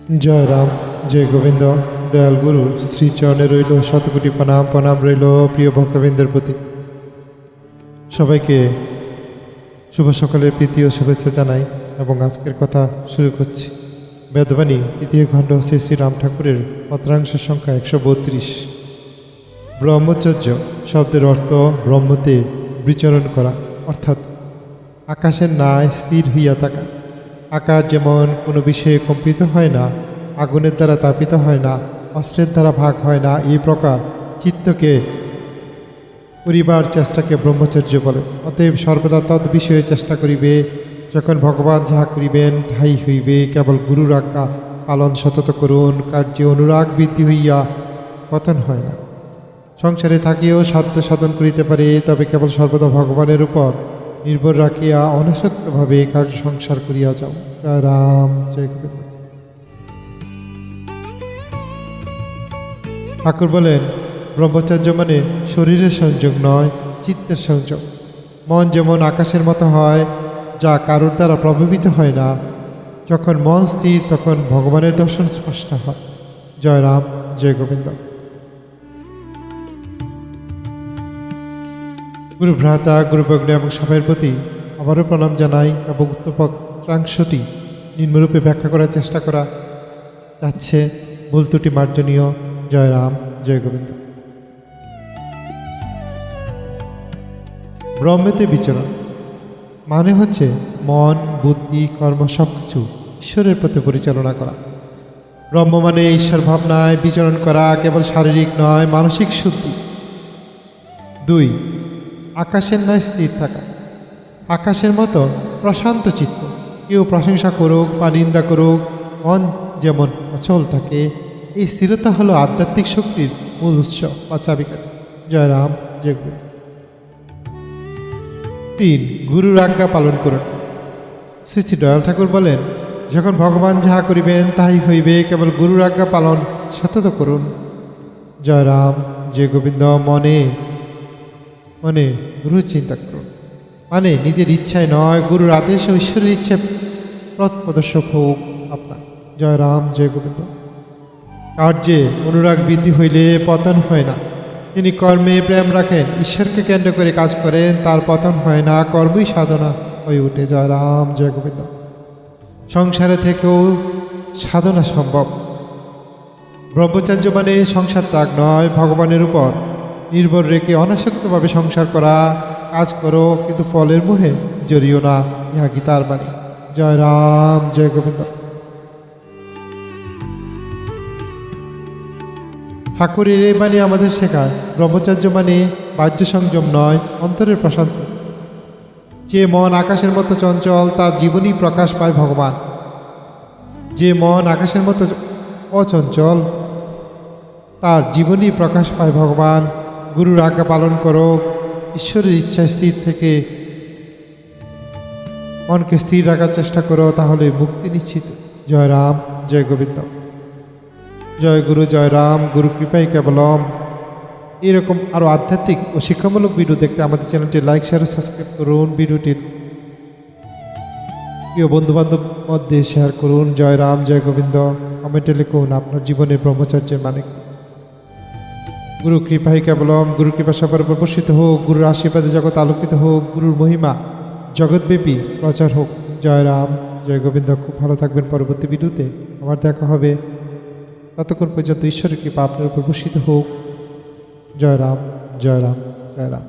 জয় রাম, জয় গোবিন্দ। দয়াল গুরু শ্রীচরণে রইল শতকোটি প্রণাম। প্রণাম রইল প্রিয় ভক্তবৃন্দের প্রতি। সবাইকে শুভ সকালের প্রীতি ও শুভেচ্ছা জানাই এবং আজকের কথা শুরু করছি। বেদবাণী তৃতীয় খণ্ড শ্রী শ্রী রাম ঠাকুরের পত্রাংশের সংখ্যা 132। ব্রহ্মচর্য শব্দের অর্থ ব্রহ্মতে বিচরণ করা, অর্থাৎ আকাশের ন্যায় স্থির হইয়া থাকা। আকাশ যেমন কোনো বিষয়ে কম্পিত হয় না, আগুনের দ্বারা তাপিত হয় না, অস্ত্রের দ্বারা ভাগ হয় না, এই প্রকার চিত্তকে করিবার চেষ্টাকে ব্রহ্মচর্য বলে। অতএব সর্বদা তদ বিষয়ে চেষ্টা করিবে। যখন ভগবান যাহা করিবেন তাহাই হইবে। কেবল গুরুর আজ্ঞা পালন সতত করুন। কার্যে অনুরাগ বৃদ্ধি হইয়া পতন হয় না। সংসারে থাকিও সাধ্য সাধন করিতে পারে, তবে কেবল সর্বদা ভগবানের উপর নির্ভর রাখিয়া অনাসক্তভাবে কার্য সংসার করিয়া যাও। জয় রাম, জয় গোবিন্দ। ঠাকুর বলেন, ব্রহ্মচর্য মানে শরীরের সংযোগ নয়, চিত্তের সংযোগ। মন যেমন আকাশের মতো হয়, যা কারোর দ্বারা প্রভাবিত হয় না। যখন মন স্থির, তখন ভগবানের দর্শন স্পষ্ট হয়। জয় রাম, জয় গোবিন্দ। গুরু ভ্রাতা, গুরুভগ্ন এবং সবাইয়ের প্রতি আবারও প্রণাম জানাই এবং উক্ত পত্রাংশটি নিম্নরূপে ব্যাখ্যা করার চেষ্টা করা যাচ্ছে। ভুল ত্রুটি মার্জনীয়। জয় রাম, জয় গোবিন্দ। ব্রহ্মেতে বিচরণ মানে হচ্ছে মন, বুদ্ধি, কর্ম সব কিছু ঈশ্বরের প্রতি পরিচালনা করা। ব্রহ্ম মানে ঈশ্বর ভাবনায় বিচরণ করা, কেবল শারীরিক নয়, মানসিক শুদ্ধি। 2, আকাশের ন্যায় স্থির থাকা। আকাশের মতো প্রশান্ত চিত্ত। কেউ প্রশংসা করুক বা নিন্দা করুক, মন যেমন অচল থাকে। এই স্থিরতা হলো আধ্যাত্মিক শক্তির মূল উৎস বা চাবিকাঠি। জয় রাম, জয় গোবিন্দ। 3, গুরুর আজ্ঞা পালন করুন। শ্রী শ্রী দয়াল ঠাকুর বলেন, যখন ভগবান যাহা করিবেন তাহাই হইবে। কেবল গুরুর আজ্ঞা পালন সতত করুন। জয় রাম, জয় গোবিন্দ। মনে মনে গুরুর চিন্তা করুন, মানে নিজের ইচ্ছায় নয়, গুরুর আদেশ ও ঈশ্বরের ইচ্ছে পথ প্রদর্শক হোক আপনার। জয় রাম, জয় গোবিন্দ। কার্যে অনুরাগ বৃদ্ধি হইলে পতন হয় না। তিনি কর্মে প্রেম রাখেন, ঈশ্বরকে কেন্দ্র করে কাজ করেন, তার পতন হয় না, কর্মই সাধনা হয়ে ওঠে। জয় রাম, জয় গোবিন্দ। সংসারে থেকেও সাধনা সম্ভব। ব্রহ্মচর্য মানে সংসার ত্যাগ নয়, ভগবানের উপর নির্ভর রেখে অনাসক্তভাবে সংসার করা। কাজ করো, কিন্তু ফলের মোহে জড়িও না। ইহা গীতার বাণী। জয় রাম, জয় গোবিন্দ। ঠাকুরের এই বাণী আমাদের শেখায়, ব্রহ্মচর্য মানে বাহ্য সংযম নয়, অন্তরের প্রশান্তি। যে মন আকাশের মতো চঞ্চল, তার জীবনই প্রকাশ পায় ভগবান। যে মন আকাশের মতো অচঞ্চল, তার জীবনই প্রকাশ পায় ভগবান। গুরুর আজ্ঞা পালন করো, ঈশ্বরের ইচ্ছায় স্থির থেকে মনকে স্থির রাখার চেষ্টা করো, তাহলে মুক্তি নিশ্চিত। জয় রাম, জয় গোবিন্দ। জয় গুরু, জয় রাম। গুরু কৃপাই কেবলম। এরকম আরও আধ্যাত্মিক ও শিক্ষামূলক ভিডিও দেখতে আমাদের চ্যানেলটি লাইক, শেয়ার ও সাবস্ক্রাইব করুন। ভিডিওটির প্রিয় বন্ধুবান্ধব মধ্যে শেয়ার করুন। জয় রাম, জয় গোবিন্দ। কমেন্টে লিখুন আপনার জীবনের ব্রহ্মচর্যের মানে। গুরু কৃপাই কেবলম। গুরু কৃপা সবার উপর বর্ষিত হোক। গুরুর আশীর্বাদে জগৎ আলোকিত হোক। গুরুর মহিমা জগৎব্যাপী প্রচার হোক। জয় রাম, জয় গোবিন্দ। খুব ভালো থাকবেন। পরবর্তী ভিডিওতে আবার দেখা হবে। ততক্ষণ পর্যন্ত ঈশ্বরের কৃপা আপনার উপর বর্ষিত হোক। জয় রাম, জয় রাম, জয় রাম।